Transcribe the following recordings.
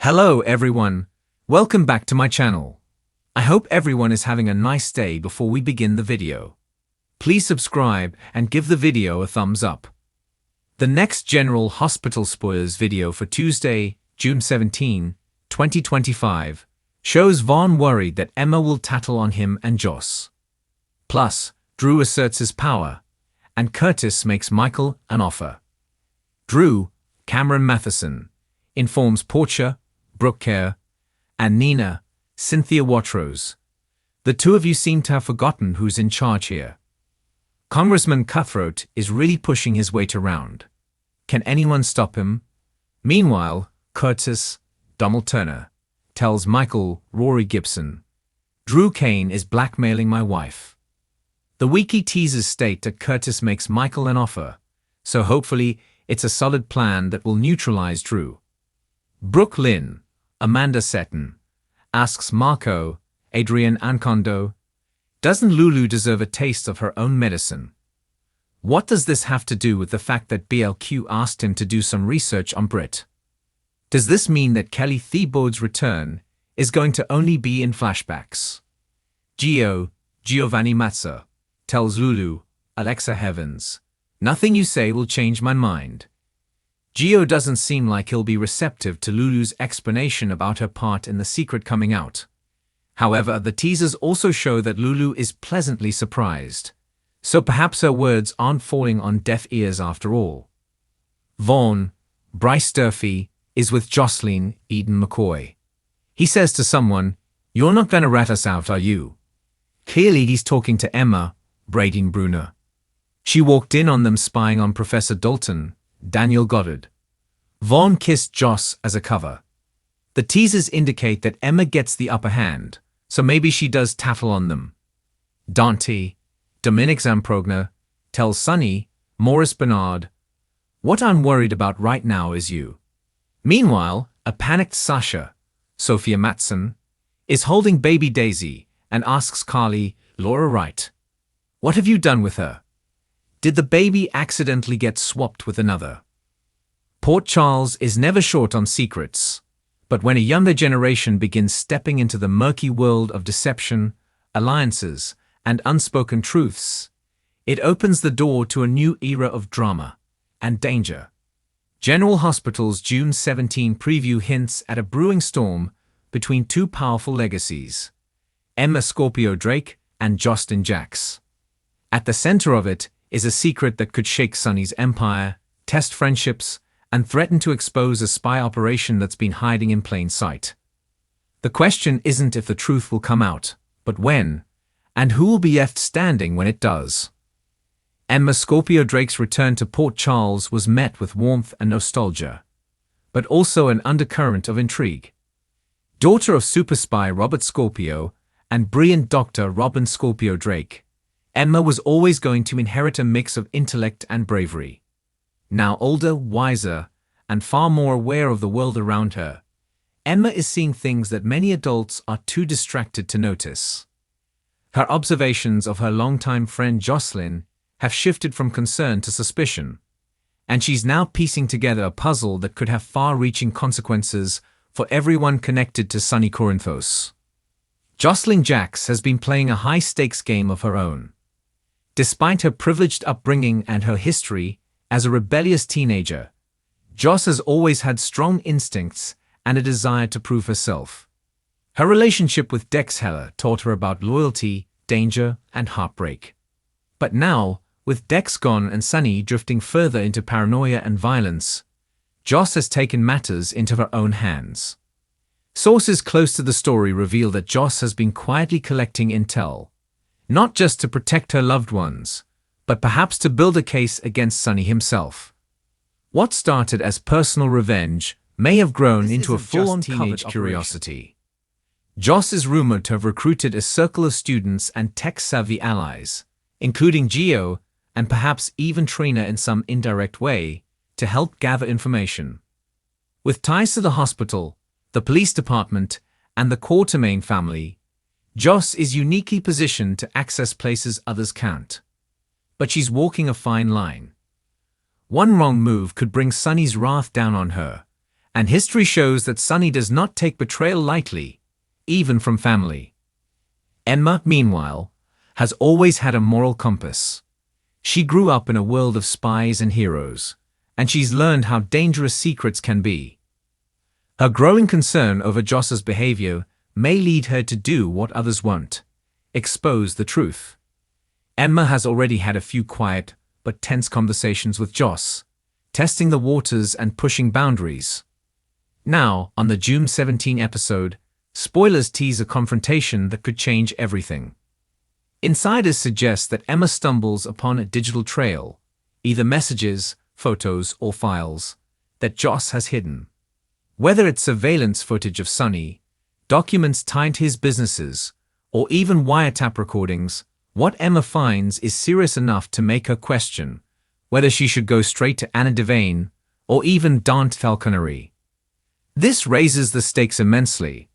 Hello everyone, welcome back to my channel. I hope everyone is having a nice day before we begin the video. Please subscribe and give the video a thumbs up. The next General Hospital spoilers video for Tuesday, June 17, 2025, shows Vaughn worried that Emma will tattle on him and Joss. Plus, Drew asserts his power, and Curtis makes Michael an offer. Drew, Cameron Matheson, informs Portia, Brooke Kerr, and Nina, Cynthia Watrous. The two of you seem to have forgotten who's in charge here. Congressman Cutthroat is really pushing his weight around. Can anyone stop him? Meanwhile, Curtis, Donald Turner, tells Michael, Rory Gibson, Drew Kane is blackmailing my wife. The wiki teasers state that Curtis makes Michael an offer, so hopefully it's a solid plan that will neutralize Drew. Brooke Lynn, Amanda Seton, asks Marco, Adrian Ancondo, doesn't Lulu deserve a taste of her own medicine? What does this have to do with the fact that BLQ asked him to do some research on Brit? Does this mean that Kelly Thiebaud's return is going to only be in flashbacks? Giovanni Mazza, tells Lulu, Alexa Heavens, nothing you say will change my mind. Gio doesn't seem like he'll be receptive to Lulu's explanation about her part in the secret coming out. However, the teasers also show that Lulu is pleasantly surprised, so perhaps her words aren't falling on deaf ears after all. Vaughn, Bryce Durfee, is with Jocelyn, Eden McCoy. He says to someone, "You're not going to rat us out, are you?" Clearly he's talking to Emma, Bradeen Bruner. She walked in on them spying on Professor Dalton, Daniel Goddard. Vaughn kissed Joss as a cover. The teasers indicate that Emma gets the upper hand, so maybe she does tattle on them. Dante, Dominic Zamprogna, tells Sonny, Maurice Bernard, what I'm worried about right now is you. Meanwhile, a panicked Sasha, Sophia Matson, is holding baby Daisy and asks Carly, Laura Wright, what have you done with her? Did the baby accidentally get swapped with another? Port Charles is never short on secrets, but when a younger generation begins stepping into the murky world of deception, alliances, and unspoken truths, it opens the door to a new era of drama and danger. General Hospital's June 17 preview hints at a brewing storm between two powerful legacies, Emma Scorpio Drake and Justin Jax. At the center of it is a secret that could shake Sonny's empire, test friendships, and threaten to expose a spy operation that's been hiding in plain sight. The question isn't if the truth will come out, but when, and who will be left standing when it does. Emma Scorpio Drake's return to Port Charles was met with warmth and nostalgia, but also an undercurrent of intrigue. Daughter of super spy Robert Scorpio and brilliant Dr. Robin Scorpio Drake, Emma was always going to inherit a mix of intellect and bravery. Now older, wiser, and far more aware of the world around her, Emma is seeing things that many adults are too distracted to notice. Her observations of her longtime friend Jocelyn have shifted from concern to suspicion, and she's now piecing together a puzzle that could have far-reaching consequences for everyone connected to Sonny Corinthos. Jocelyn Jax has been playing a high-stakes game of her own. Despite her privileged upbringing and her history as a rebellious teenager, Joss has always had strong instincts and a desire to prove herself. Her relationship with Dex Heller taught her about loyalty, danger, and heartbreak. But now, with Dex gone and Sonny drifting further into paranoia and violence, Joss has taken matters into her own hands. Sources close to the story reveal that Joss has been quietly collecting intel, not just to protect her loved ones, but perhaps to build a case against Sonny himself. What started as personal revenge may have grown into a full-on teenage curiosity. Joss is rumored to have recruited a circle of students and tech-savvy allies, including Gio and perhaps even Trina in some indirect way, to help gather information. With ties to the hospital, the police department, and the Quatermain family, Joss is uniquely positioned to access places others can't. But she's walking a fine line. One wrong move could bring Sonny's wrath down on her, And history shows that Sunny does not take betrayal lightly, even from family. Emma, meanwhile, has always had a moral compass. She grew up in a world of spies and heroes, and she's learned how dangerous secrets can be. Her growing concern over Joss's behavior may lead her to do what others won't: expose the truth. Emma has already had a few quiet but tense conversations with Joss, testing the waters and pushing boundaries. Now, on the June 17 episode, spoilers tease a confrontation that could change everything. Insiders suggest that Emma stumbles upon a digital trail, either messages, photos, or files, that Joss has hidden. Whether it's surveillance footage of Sunny, documents tied to his businesses, or even wiretap recordings, what Emma finds is serious enough to make her question whether she should go straight to Anna Devane or even Dante Falconeri. This raises the stakes immensely.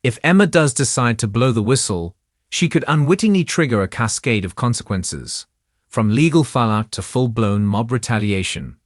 If Emma does decide to blow the whistle, she could unwittingly trigger a cascade of consequences, from legal fallout to full-blown mob retaliation.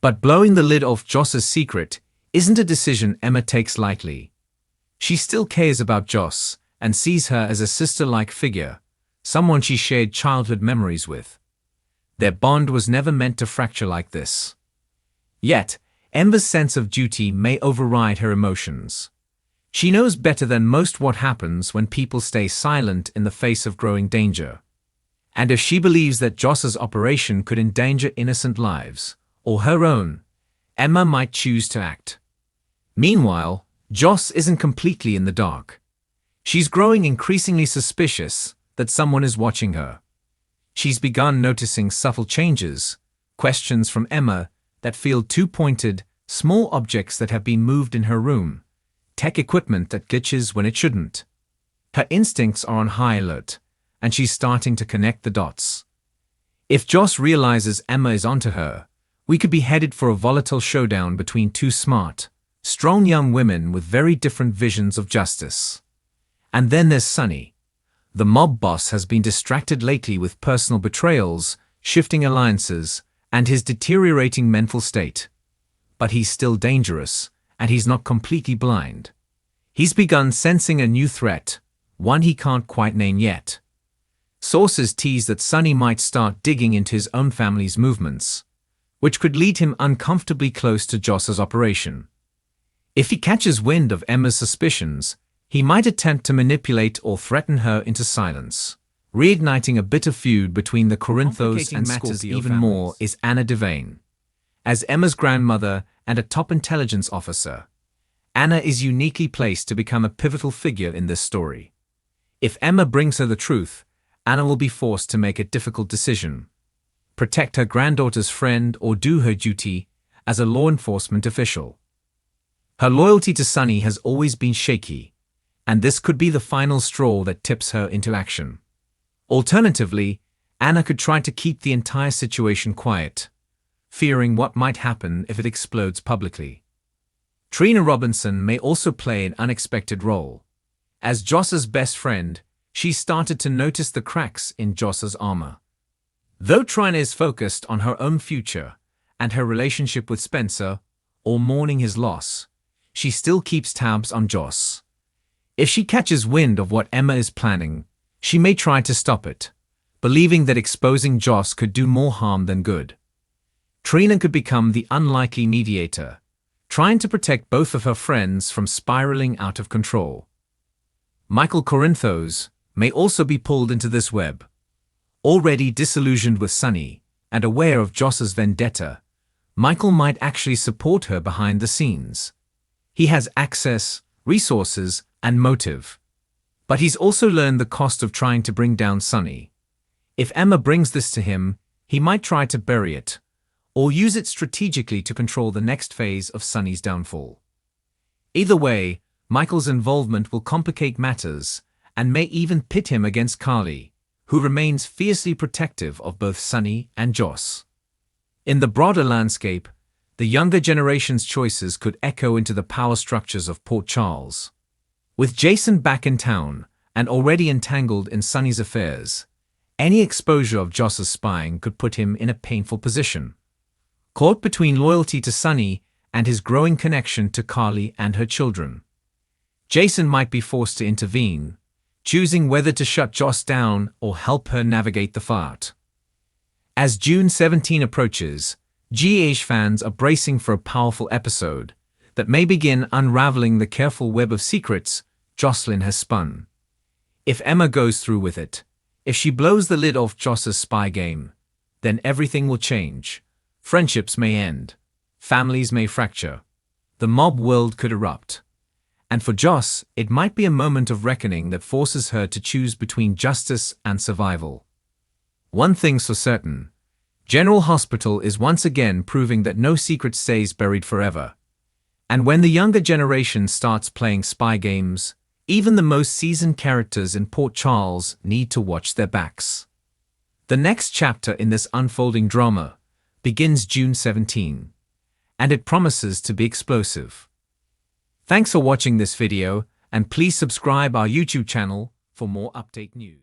But blowing the lid off Joss's secret isn't a decision Emma takes lightly. She still cares about Joss and sees her as a sister-like figure, someone she shared childhood memories with. Their bond was never meant to fracture like this. Yet, Emma's sense of duty may override her emotions. She knows better than most what happens when people stay silent in the face of growing danger. And if she believes that Joss's operation could endanger innocent lives, or her own, Emma might choose to act. Meanwhile, Joss isn't completely in the dark. She's growing increasingly suspicious that someone is watching her. She's begun noticing subtle changes, questions from Emma that feel too pointed, small objects that have been moved in her room, tech equipment that glitches when it shouldn't. Her instincts are on high alert, and she's starting to connect the dots. If Joss realizes Emma is onto her, we could be headed for a volatile showdown between two smart, strong young women with very different visions of justice. And then there's Sunny. The mob boss has been distracted lately with personal betrayals, shifting alliances, and his deteriorating mental state. But he's still dangerous, and he's not completely blind. He's begun sensing a new threat, one he can't quite name yet. Sources tease that Sunny might start digging into his own family's movements, which could lead him uncomfortably close to Joss's operation. If he catches wind of Emma's suspicions, he might attempt to manipulate or threaten her into silence, reigniting a bitter feud between the Corinthos and matters even more is Anna Devane. As Emma's grandmother and a top intelligence officer, Anna is uniquely placed to become a pivotal figure in this story. If Emma brings her the truth, Anna will be forced to make a difficult decision: protect her granddaughter's friend or do her duty as a law enforcement official. Her loyalty to Sunny has always been shaky, and this could be the final straw that tips her into action. Alternatively, Anna could try to keep the entire situation quiet, fearing what might happen if it explodes publicly. Trina Robinson may also play an unexpected role. As Joss's best friend, she started to notice the cracks in Joss's armor. Though Trina is focused on her own future and her relationship with Spencer, or mourning his loss, she still keeps tabs on Joss. If she catches wind of what Emma is planning, she may try to stop it, believing that exposing Joss could do more harm than good. Trina could become the unlikely mediator, trying to protect both of her friends from spiraling out of control. Michael Corinthos may also be pulled into this web. Already disillusioned with Sunny and aware of Joss's vendetta, Michael might actually support her behind the scenes. He has access, resources, and motive. But he's also learned the cost of trying to bring down Sunny. If Emma brings this to him, he might try to bury it, or use it strategically to control the next phase of Sunny's downfall. Either way, Michael's involvement will complicate matters and may even pit him against Carly, who remains fiercely protective of both Sunny and Joss. In the broader landscape, the younger generation's choices could echo into the power structures of Port Charles. With Jason back in town and already entangled in Sunny's affairs, any exposure of Joss's spying could put him in a painful position. Caught between loyalty to Sunny and his growing connection to Carly and her children. Jason might be forced to intervene, choosing whether to shut Joss down or help her navigate the fight. As June 17 approaches, GH fans are bracing for a powerful episode that may begin unraveling the careful web of secrets Jocelyn has spun. If Emma goes through with it, if she blows the lid off Joss's spy game, then everything will change. Friendships may end, families may fracture, the mob world could erupt. And for Joss, it might be a moment of reckoning that forces her to choose between justice and survival. One thing's for certain: General Hospital is once again proving that no secret stays buried forever. And when the younger generation starts playing spy games, even the most seasoned characters in Port Charles need to watch their backs. The next chapter in this unfolding drama begins June 17, and it promises to be explosive. Thanks for watching this video, and please subscribe our YouTube channel for more update news.